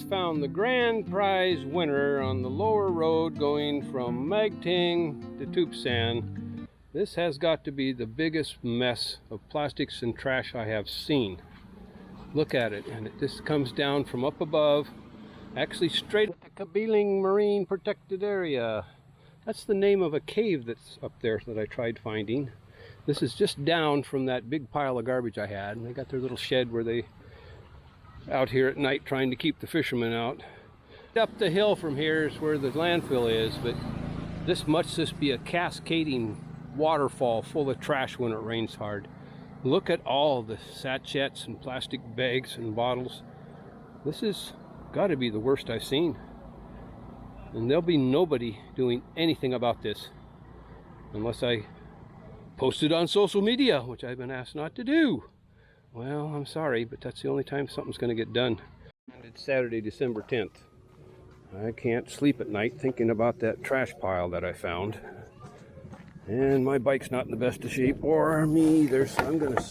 just found the grand prize winner on the lower road going from Magting to Tupsan. This has got to be the biggest mess of plastics and trash I have seen. Look at it, and it just comes down from up above, actually straight at the babbling Marine Protected Area. That's the name of a cave that's up there that I tried finding. This is just down from that big pile of garbage I had, and they got their little shed where they out here at night trying to keep the fishermen out. Up the hill from here is where the landfill is, but this must just be a cascading waterfall full of trash when it rains hard. Look at all the sachets and plastic bags and bottles. This has got to be the worst I've seen. And there'll be nobody doing anything about this unless I post it on social media, which I've been asked not to do. Well, I'm sorry, but that's the only time something's going to get done. And it's Saturday, December 10th. I can't sleep at night thinking about that trash pile that I found. And my bike's not in the best of shape, or me either, so I'm going to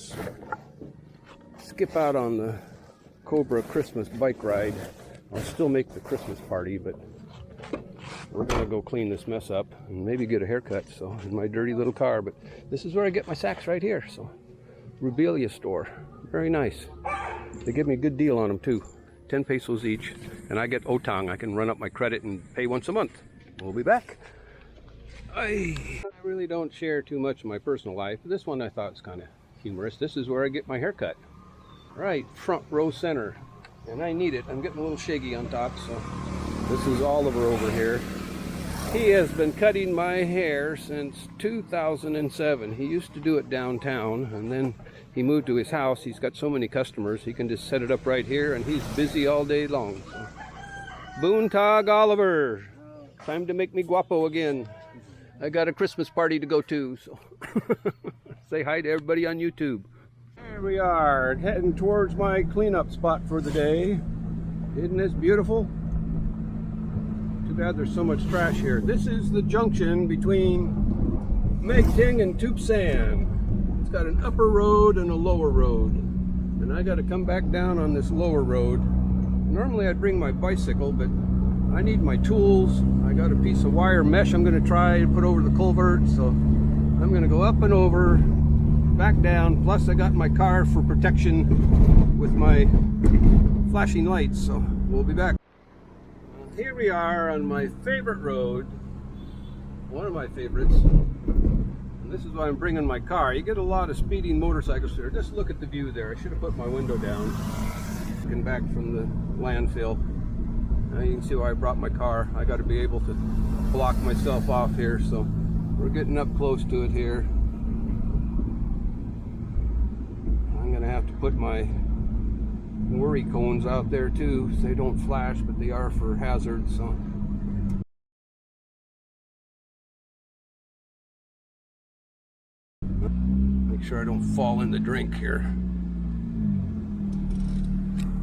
skip out on the Cobra Christmas bike ride. I'll still make the Christmas party, but we're going to go clean this mess up and maybe get a haircut, so in my dirty little car. But this is where I get my sacks, right here. So Rubelia store, very nice. They give me a good deal on them too, 10 pesos each, and I get otang. I can run up my credit and pay once a month. We'll be back. I really don't share too much of my personal life. This one I thought was kind of humorous. This is where I get my haircut, right front row center, and I need it. I'm getting a little shaggy on top, so this is Oliver over here. He has been cutting my hair since 2007. He used to do it downtown, and then he moved to his house. He's got so many customers, he can just set it up right here, and he's busy all day long. So. Boontag Oliver, time to make me guapo again. I got a Christmas party to go to, so say hi to everybody on YouTube. Here we are, heading towards my cleanup spot for the day. Isn't this beautiful? Too bad there's so much trash here. This is the junction between Magting and Tupsan. It's got an upper road and a lower road. And I got to come back down on this lower road. Normally I'd bring my bicycle, but I need my tools. I got a piece of wire mesh I'm going to try to put over the culvert. So I'm going to go up and over, back down. Plus I got my car for protection with my flashing lights. So we'll be back. Here we are on my favorite road, one of my favorites, and this is why I'm bringing my car. You get a lot of speeding motorcycles here. Just look at the view there. I should have put my window down. Looking back from the landfill. Now you can see why I brought my car. I got to be able to block myself off here, so we're getting up close to it here. I'm going to have to put my worry cones out there too, so they don't flash, but they are for hazards. So make sure I don't fall in the drink here.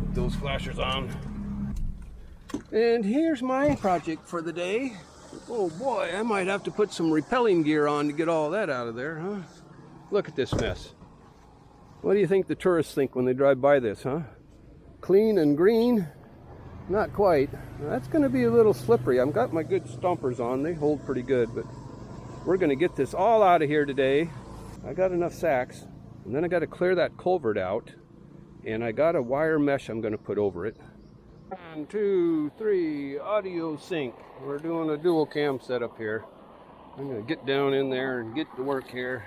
Put those flashers on. And here's my project for the day. Oh boy, I might have to put some repelling gear on to get all that out of there, huh? Look at this mess. What do you think the tourists think when they drive by this, huh? Clean and green? Not quite. That's going to be a little slippery. I've got my good stompers on. They hold pretty good, but we're going to get this all out of here today. I got enough sacks, and then I got to clear that culvert out, and I got a wire mesh I'm going to put over it. 1, 2, 3, audio sync. We're doing a dual cam setup here. I'm going to get down in there and get to work here.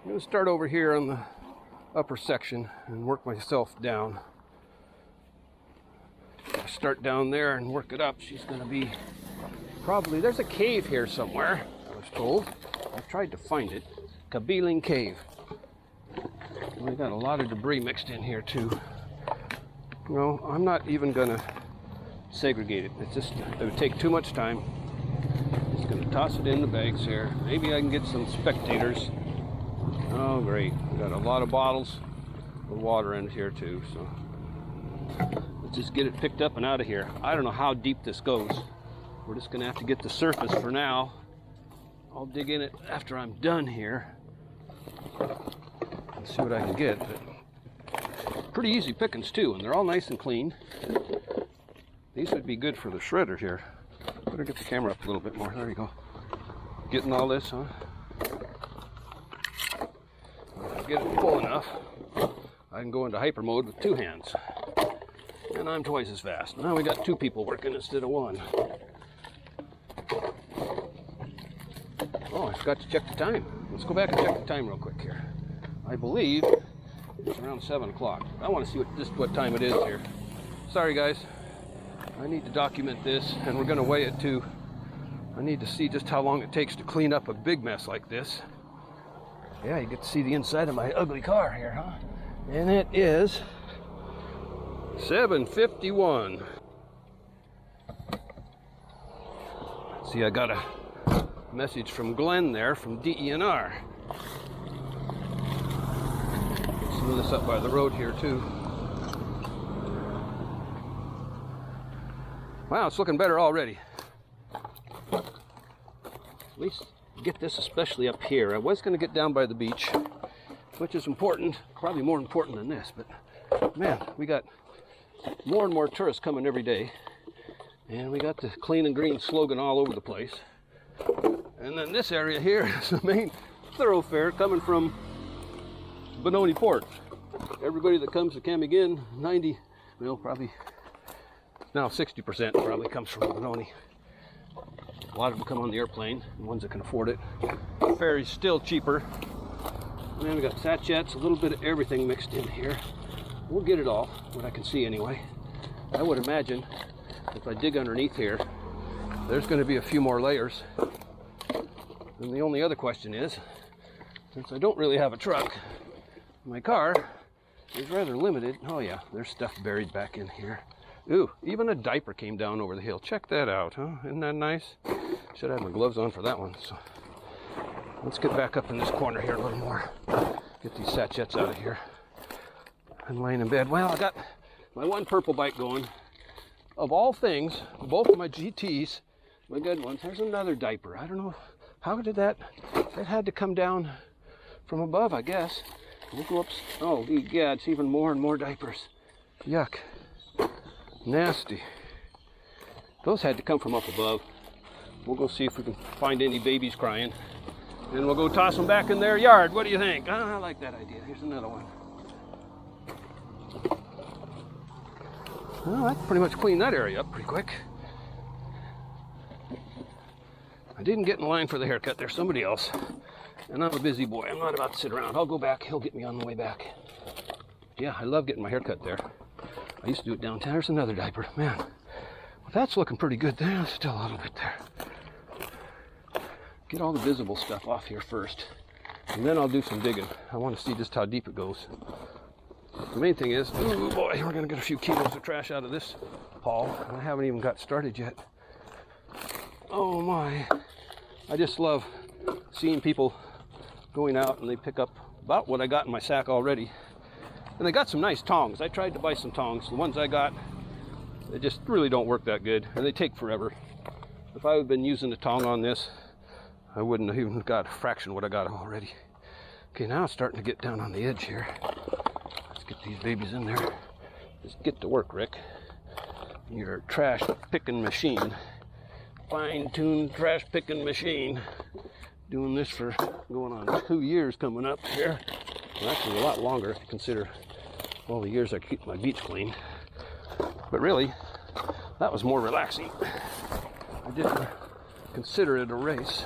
I'm going to start over here on the upper section and work myself down. Start down there and work it up. She's going to be probably, there's a cave here somewhere, I was told. I tried to find it. Babbling Cave. We got a lot of debris mixed in here too. No, I'm not even going to segregate it. It's just, it would take too much time. Just going to toss it in the bags here. Maybe I can get some spectators. Oh great, we got a lot of bottles of water in here too, so let's just get it picked up and out of here. I don't know how deep this goes. We're just gonna have to get the surface for now. I'll dig in it after I'm done here and see what I can get. But pretty easy pickings too, and they're all nice and clean. These would be good for the shredder here. Better get the camera up a little bit more. There you go. Getting all this, huh? If I get it full enough, I can go into hyper mode with 2 hands. And I'm twice as fast. Now we got 2 people working instead of 1. Oh, I forgot to check the time. Let's go back and check the time real quick here. I believe it's around 7 o'clock. I want to see what time it is here. Sorry guys, I need to document this, and we're going to weigh it too. I need to see just how long it takes to clean up a big mess like this. Yeah, you get to see the inside of my ugly car here, huh? And it is 7:51. See, I got a message from Glenn there from DENR. Some of this up by the road here too. Wow, it's looking better already. At least get this especially up here. I was going to get down by the beach, which is important, probably more important than this, but man, we got more and more tourists coming every day, and we got the clean and green slogan all over the place. And then this area here is the main thoroughfare coming from Benoni Port. Everybody that comes to Camiguin, probably now 60% probably comes from Benoni. A lot of them come on the airplane, the ones that can afford it. The ferry's still cheaper. And then we got sachets, a little bit of everything mixed in here. We'll get it all, what I can see anyway. I would imagine if I dig underneath here, there's going to be a few more layers. And the only other question is, since I don't really have a truck, my car is rather limited. Oh yeah, there's stuff buried back in here. Ooh, even a diaper came down over the hill. Check that out, huh? Isn't that nice? Should have my gloves on for that one. So let's get back up in this corner here a little more. Get these sachets out of here. I'm laying in bed. Well, I got my one purple bike going. Of all things, both of my GTs, my good ones, there's another diaper. I don't know, how did that had to come down from above, I guess. We'll go up. Oh, yeah, it's even more and more diapers. Yuck. Nasty. Those had to come from up above. We'll go see if we can find any babies crying. And we'll go toss them back in their yard. What do you think? I like that idea. Here's another one. Well, that pretty much cleaned that area up pretty quick. I didn't get in line for the haircut. There's somebody else. And I'm a busy boy. I'm not about to sit around. I'll go back. He'll get me on the way back. Yeah, I love getting my haircut there. I used to do it downtown. There's another diaper. Man, well, that's looking pretty good. There's still a little bit there. Get all the visible stuff off here first. And then I'll do some digging. I want to see just how deep it goes. The main thing is, oh boy, we're going to get a few kilos of trash out of this haul. I haven't even got started yet. Oh my. I just love seeing people going out and they pick up about what I got in my sack already. And they got some nice tongs. I tried to buy some tongs. The ones I got, they just really don't work that good, and they take forever. If I had been using a tong on this, I wouldn't have even got a fraction of what I got already. Okay, now it's starting to get down on the edge here. Let's get these babies in there. Just get to work, Rick. Your trash picking machine. Fine-tuned trash picking machine. Doing this for going on 2 years coming up here. Well, actually a lot longer if you consider all the years I keep my beach clean. But really, that was more relaxing. I didn't consider it a race.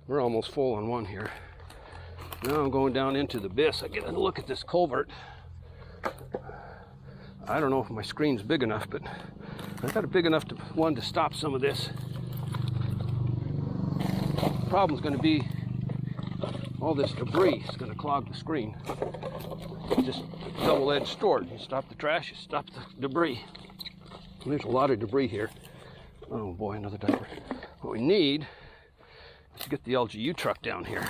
We're almost full on one here. Now I'm going down into the abyss. I get a look at this culvert. I don't know if my screen's big enough, but I've got a big enough one to stop some of this. The problem's going to be all this debris is going to clog the screen. Just a double-edged sword. You stop the trash, you stop the debris. And there's a lot of debris here. Oh boy, another diaper. What we need is to get the LGU truck down here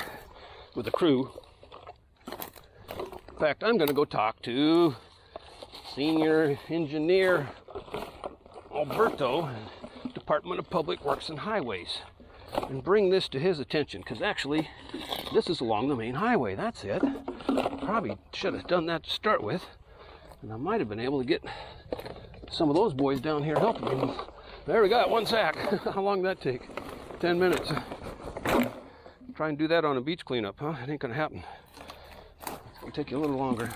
with a crew. In fact, I'm going to go talk to Senior Engineer Alberto, Department of Public Works and Highways, and bring this to his attention, because actually this is along the main highway. That's it. Probably should have done that to start with. And I might have been able to get some of those boys down here helping me. There we got one sack. How long did that take? 10 minutes. Try and do that on a beach cleanup, huh? It ain't gonna happen. It'll take you a little longer.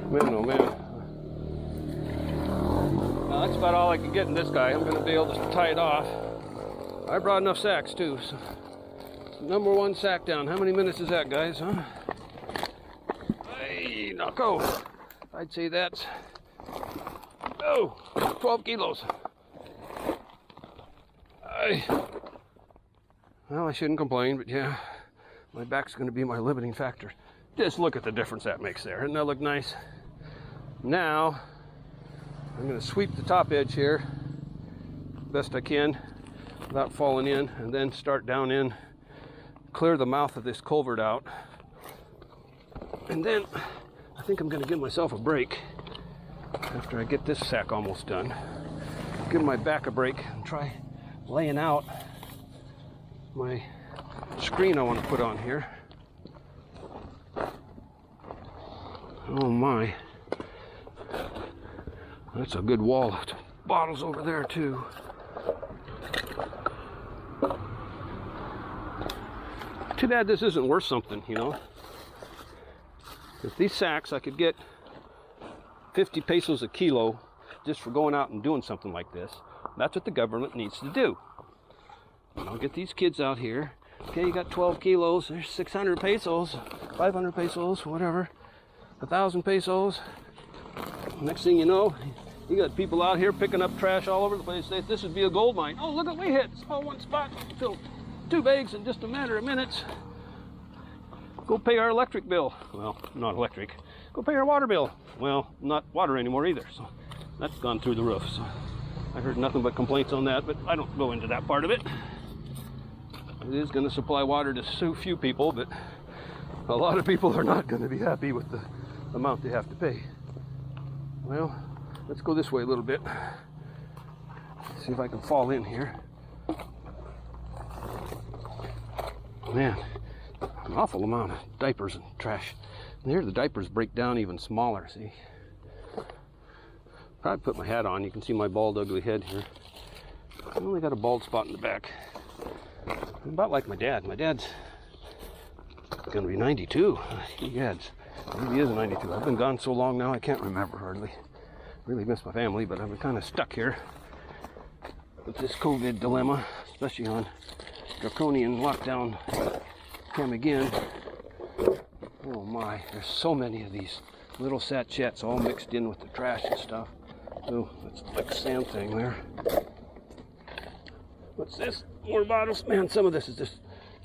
Man, oh man. Now, that's about all I can get in this guy. I'm gonna be able to tie it off. I brought enough sacks too. So. Number one sack down. How many minutes is that, guys, huh? Hey, now go. I'd say that's 12 kilos. Well, I shouldn't complain, but yeah, my back's going to be my limiting factor. Just look at the difference that makes there. Doesn't that look nice? Now, I'm going to sweep the top edge here best I can without falling in, and then start down in, clear the mouth of this culvert out, and then I think I'm going to give myself a break after I get this sack almost done. Give my back a break and try laying out my screen I want to put on here. Oh my, that's a good wall of bottles over there too. Too bad this isn't worth something, you know. If these sacks, I could get 50 pesos a kilo just for going out and doing something like this. That's what the government needs to do. And I'll get these kids out here. Okay, you got 12 kilos, there's 600 pesos, 500 pesos, whatever, 1,000 pesos. Next thing you know, you got people out here picking up trash all over the place. This would be a gold mine. Oh, look what we hit. It's all one spot. Filled 2 bags in just a matter of minutes. Go pay our electric bill. Well, not electric. Go pay our water bill. Well, not water anymore either. So that's gone through the roof. So I heard nothing but complaints on that, but I don't go into that part of it. It is going to supply water to so few people, but a lot of people are not going to be happy with the amount they have to pay. Well, let's go this way a little bit. See if I can fall in here. Man, an awful amount of diapers and trash. And here the diapers break down even smaller, see? Probably put my hat on. You can see my bald, ugly head here. I only got a bald spot in the back. I'm about like my dad. My dad's gonna be 92. Maybe he is 92. I've been gone so long now I can't remember hardly. Really miss my family, but I've been kind of stuck here with this COVID dilemma, especially on draconian lockdown come again. Oh my, there's so many of these little sachets all mixed in with the trash and stuff. Oh, that's like a sand thing there. What's this? More bottles? Man, some of this is just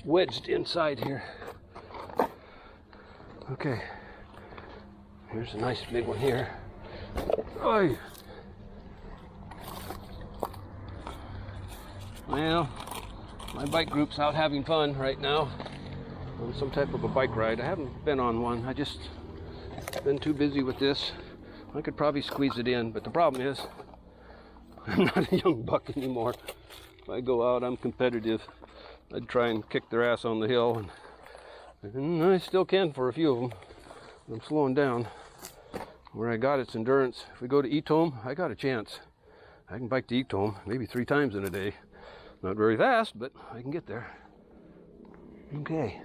wedged inside here. Okay, here's a nice big one here. Oy. Well, my bike group's out having fun right now on some type of a bike ride. I haven't been on one. I just been too busy with this. I could probably squeeze it in, but the problem is I'm not a young buck anymore. If I go out, I'm competitive. I'd try and kick their ass on the hill, and I still can for a few of them. I'm slowing down. Where I got its endurance, if we go to Etome, I got a chance. I can bike to Etome maybe 3 times in a day. Not very fast, but I can get there. Okay,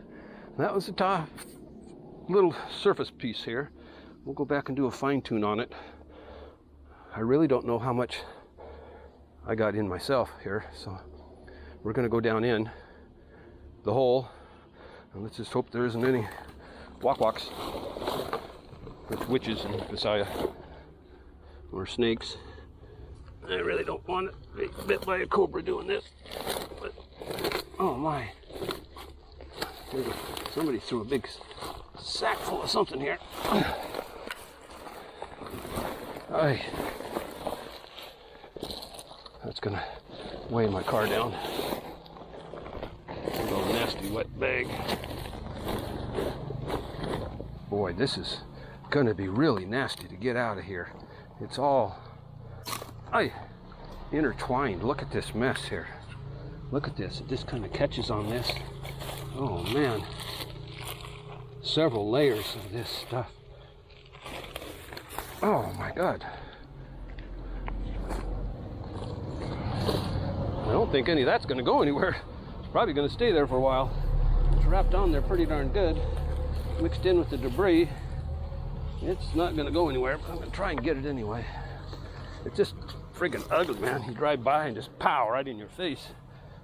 that was the top little surface piece here. We'll go back and do a fine tune on it. I really don't know how much I got in myself here, so we're going to go down in the hole, and let's just hope there isn't any walks with witches in Visaya or snakes. I really don't want to be bit by a cobra doing this, but oh my, somebody threw a big sack full of something here. Aye. That's gonna weigh my car down. A little nasty wet bag. Boy, this is gonna be really nasty to get out of here. It's all intertwined. Look at this mess here. Look at this. It just kind of catches on this. Oh man. several layers of this stuff. Oh my God. I don't think any of that's going to go anywhere. It's probably going to stay there for a while. It's wrapped on there pretty darn good. Mixed in with the debris. It's not going to go anywhere, but I'm going to try and get it anyway. It's just friggin' ugly, man. You drive by and just pow right in your face.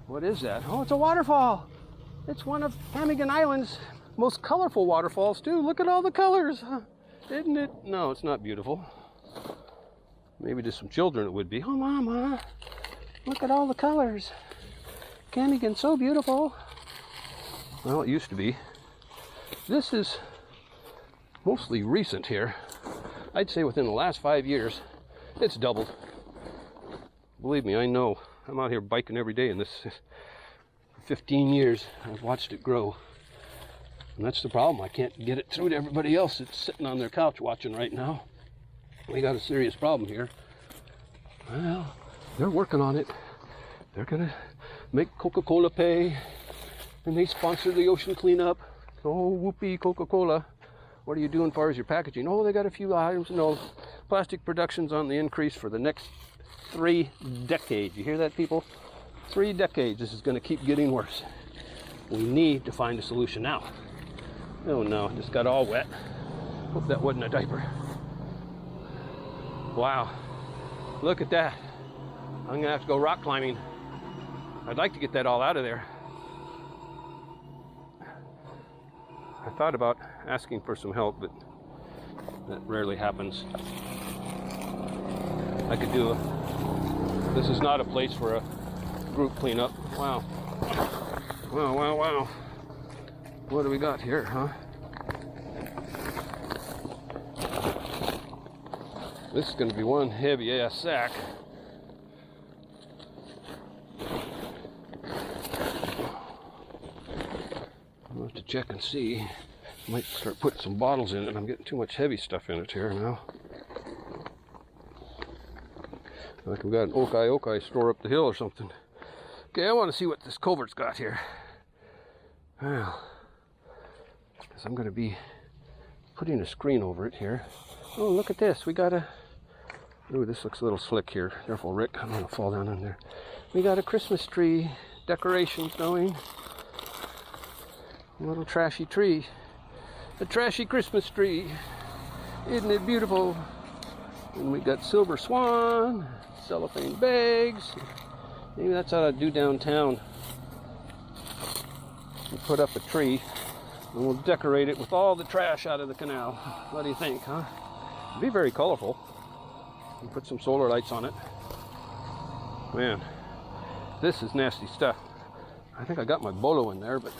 What is that? Oh, it's a waterfall. It's one of Pemmican Island's most colorful waterfalls, too. Look at all the colors. Isn't it? No, it's not beautiful. Maybe to some children it would be. Oh, Mama, look at all the colors. Pemmican's so beautiful. Well, it used to be. This is mostly recent here. I'd say within the last 5 years, it's doubled. Believe me, I know. I'm out here biking every day, and this for 15 years I've watched it grow. And that's the problem. I can't get it through to everybody else that's sitting on their couch watching right now. We got a serious problem here. Well, they're working on it. They're gonna make Coca-Cola pay, and they sponsor the ocean cleanup. Oh, whoopee, Coca-Cola. What are you doing as far as your packaging? Oh, they got a few items. No, plastic production's on the increase for the next 3 decades. You hear that, people? 3 decades. This is going to keep getting worse. We need to find a solution now. Oh no, just got all wet. Hope that wasn't a diaper. Wow, look at that. I'm gonna have to go rock climbing. I'd like to get that all out of there. I thought about asking for some help, but that rarely happens. I could do this is not a place for a group cleanup. Wow. Wow, wow, wow. What do we got here, huh? This is going to be one heavy ass sack. I'll have to check and see. Might start putting some bottles in it. I'm getting too much heavy stuff in it here now. Like we've got an okai store up the hill or something. Okay, I want to see what this culvert's got here. Well, because I'm going to be putting a screen over it here. Oh, look at this. We got a... Ooh, this looks a little slick here. Careful, Rick. I'm going to fall down in there. We got a Christmas tree decorations going. A little trashy tree. A trashy Christmas tree. Isn't it beautiful? And we got silver swan, cellophane bags. Maybe that's how I do downtown. We put up a tree and we'll decorate it with all the trash out of the canal. What do you think, huh? It'd be very colorful. And put some solar lights on it. Man, this is nasty stuff. I think I got my bolo in there, but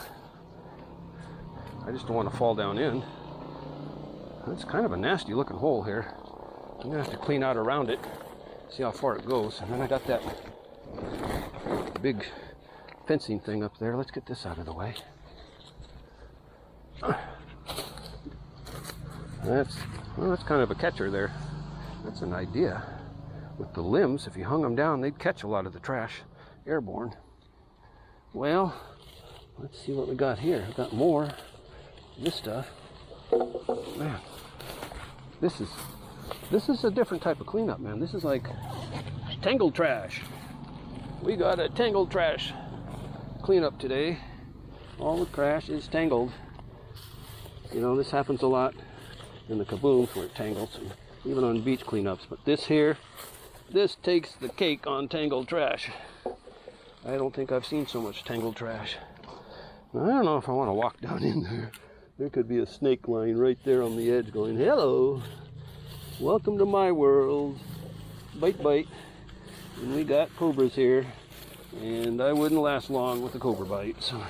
I just don't want to fall down in. That's kind of a nasty looking hole here. I'm gonna have to clean out around it, see how far it goes. And then I got that big fencing thing up there. Let's get this out of the way. That's kind of a catcher there. That's an idea. With the limbs, if you hung them down, they'd catch a lot of the trash airborne. Well, let's see what we got here. We've got more of this stuff. Man, this is a different type of cleanup, man. This is like tangled trash. We got a tangled trash cleanup today. All the trash is tangled. You know, this happens a lot in the kabooms where it tangles, and even on beach cleanups. But this here, this takes the cake on tangled trash. I don't think I've seen so much tangled trash. Now, I don't know if I want to walk down in there. There could be a snake lying right there on the edge going, hello, welcome to my world. Bite, bite. And we got cobras here. And I wouldn't last long with a cobra bite. So.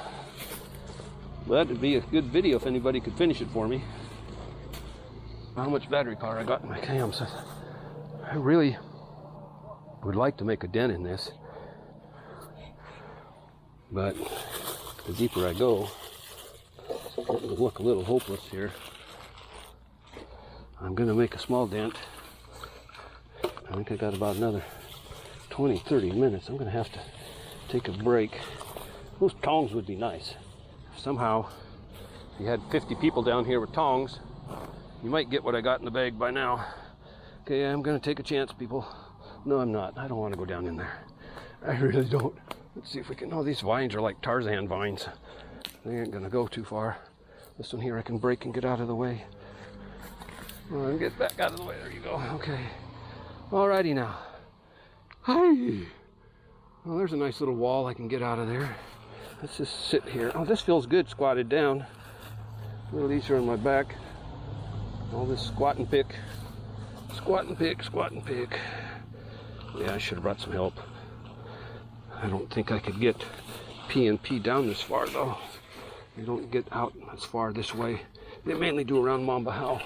But it'd be a good video if anybody could finish it for me. How much battery power I got in my cams. I really would like to make a dent in this. But the deeper I go, it will look a little hopeless here. I'm going to make a small dent. I think I got about another 20-30 minutes. I'm going to have to take a break. Those tongs would be nice. Somehow If you had 50 people down here with tongs, you might get what I got in the bag by now. Okay, I'm gonna take a chance, people. No, I'm not. I don't want to go down in there. I really don't. Let's see if we can. Oh, these vines are like Tarzan vines. They ain't gonna go too far. This one here I can break and get out of the way. Oh, and get back out of the way. There you go. Okay. Alrighty now. Hi. Well, there's a nice little wall I can get out of there. Let's just sit here. Oh, this feels good squatted down. A little easier on my back. All this squat and pick. Squat and pick, squat and pick. Yeah, I should have brought some help. I don't think I could get P&P down this far though. They don't get out as far this way. They mainly do around Mamba Howe.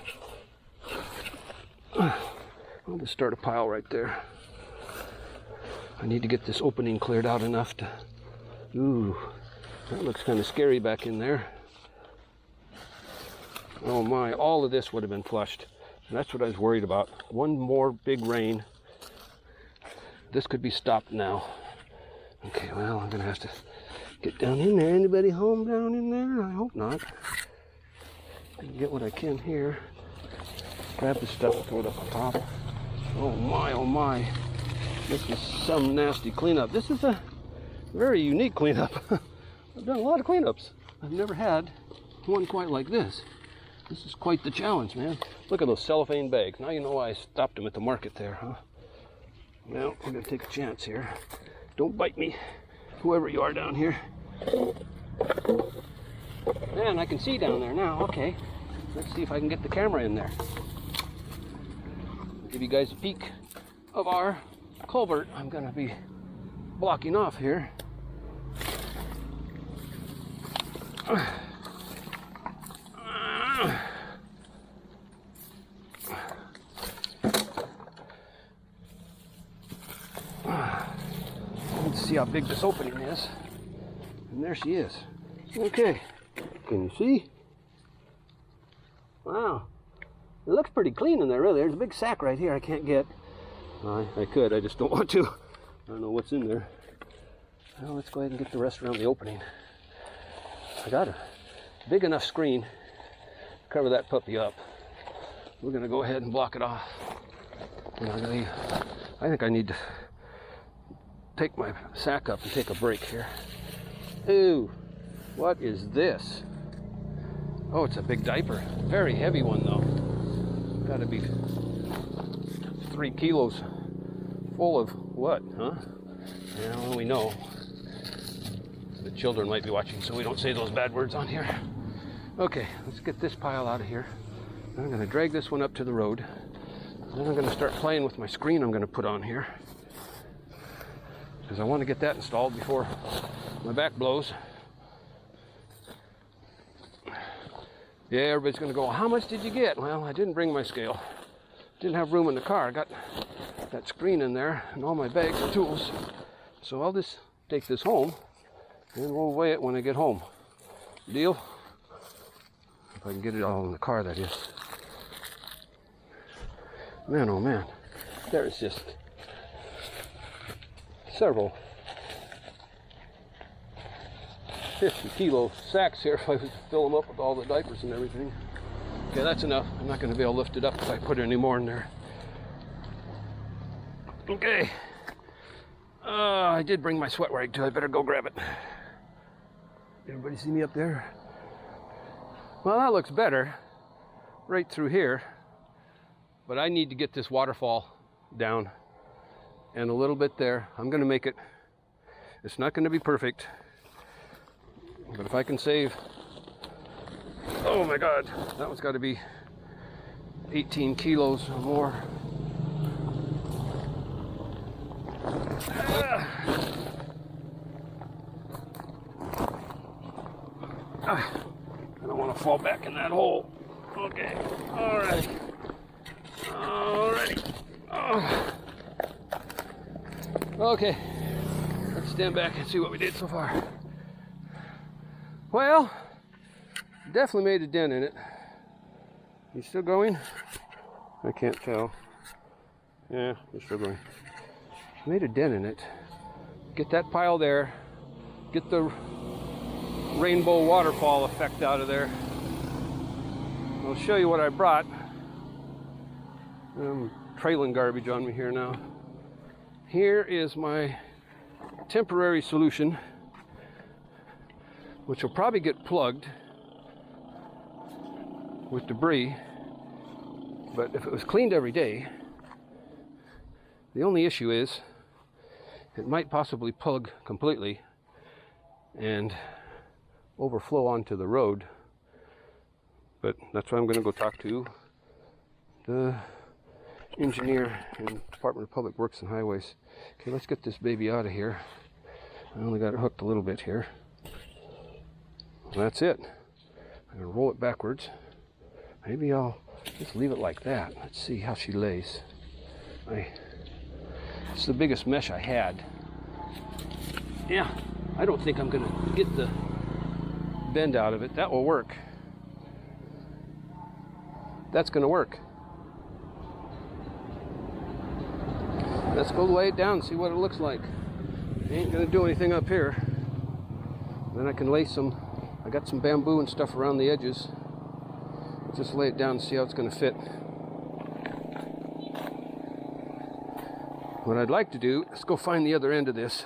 I'll just start a pile right there. I need to get this opening cleared out enough to... Ooh, that looks kind of scary back in there. Oh my, all of this would have been flushed. That's what I was worried about. One more big rain. This could be stopped now. Okay, well, I'm gonna have to get down in there. Anybody home down in there? I hope not. I can get what I can here. Grab this stuff and throw it up on top. Oh my. This is some nasty cleanup. This is a very unique cleanup. I've done a lot of cleanups. I've never had one quite like this. This is quite the challenge, man. Look at those cellophane bags. Now you know why I stopped them at the market there, huh? Well, I'm gonna take a chance here. Don't bite me, whoever you are down here. Man, I can see down there now. Okay, let's see if I can get the camera in there. I'll give you guys a peek of our culvert. I'm gonna be blocking off here. Let's see how big this opening is. And there she is. Okay, can you see? Wow, it looks pretty clean in there, really. There's a big sack right here I can't get. I could, I just don't want to. I don't know what's in there. Well, let's go ahead and get the rest around the opening. I got a big enough screen to cover that puppy up. We're gonna go ahead and block it off. And I think I need to take my sack up and take a break here. Ooh, what is this? Oh, it's a big diaper. Very heavy one though. Gotta be 3 kilos full of what, huh? Well, we know. The children might be watching, so we don't say those bad words on here. Okay, let's get this pile out of here. I'm gonna drag this one up to the road. Then I'm gonna start playing with my screen I'm gonna put on here, because I want to get that installed before my back blows. Yeah, everybody's gonna go, how much did you get? Well, I didn't bring my scale. Didn't have room in the car. I got that screen in there and all my bags and tools. So I'll just take this home and we'll weigh it when I get home. Deal? If I can get it all in the car, that is. Man, oh man, there's just several 50-kilo sacks here if I was to fill them up with all the diapers and everything. Okay, that's enough. I'm not going to be able to lift it up if I put any more in there. Okay. I did bring my sweat rag too. I better go grab it. Everybody see me up there? Well, that looks better right through here. But I need to get this waterfall down and a little bit there. I'm going to make it. It's not going to be perfect. But if I can save, oh my God, that one's got to be 18 kilos or more. I don't want to fall back in that hole. Okay, all right. Alrighty. Oh. Okay, let's stand back and see what we did so far. Well, definitely made a dent in it. You still going? I can't tell. Yeah, you're still going. Made a dent in it. Get that pile there. Get the rainbow waterfall effect out of there. I'll show you what I brought. I'm trailing garbage on me here now. Here is my temporary solution, which will probably get plugged with debris, but if it was cleaned every day, the only issue is it might possibly plug completely and overflow onto the road. But that's why I'm going to go talk to the engineer in Department of Public Works and Highways. Okay, let's get this baby out of here. I only got it hooked a little bit here. That's it. I'm going to roll it backwards. Maybe I'll just leave it like that. Let's see how she lays. It's the biggest mesh I had. Yeah, I don't think I'm going to get the bend out of it. That will work. That's going to work. Let's go lay it down and see what it looks like. I ain't going to do anything up here. Then I can lay some, I got some bamboo and stuff around the edges. Just lay it down and see how it's going to fit. What I'd like to do is go find the other end of this.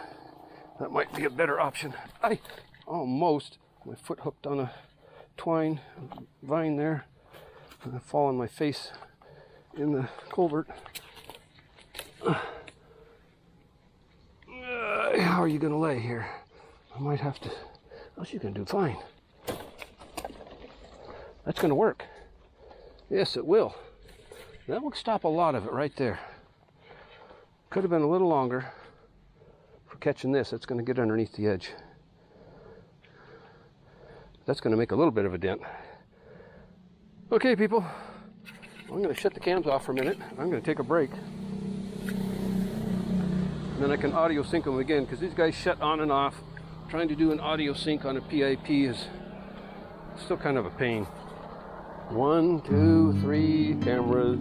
That might be a better option. I almost, my foot hooked on a twine vine there. And I fall on my face in the culvert. How are you going to lay here? I might have to. Oh, she's going to do fine. That's going to work. Yes, it will. That will stop a lot of it right there. Could have been a little longer for catching this. That's going to get underneath the edge. That's going to make a little bit of a dent. Okay, people. I'm going to shut the cams off for a minute. I'm going to take a break. And then I can audio sync them again, because these guys shut on and off. Trying to do an audio sync on a PIP is still kind of a pain. 1, 2, 3 cameras.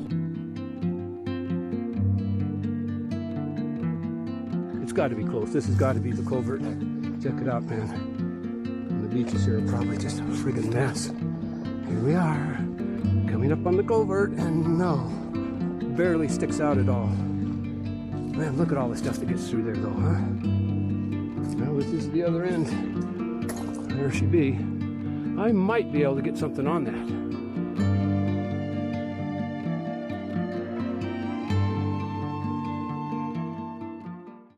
It's got to be close. This has got to be the culvert. Check it out, man. And the beaches here are probably just a friggin' mess. Here we are, coming up on the culvert, and no, barely sticks out at all. Man, look at all the stuff that gets through there, though, huh? Well, this is the other end. There she be. I might be able to get something on that.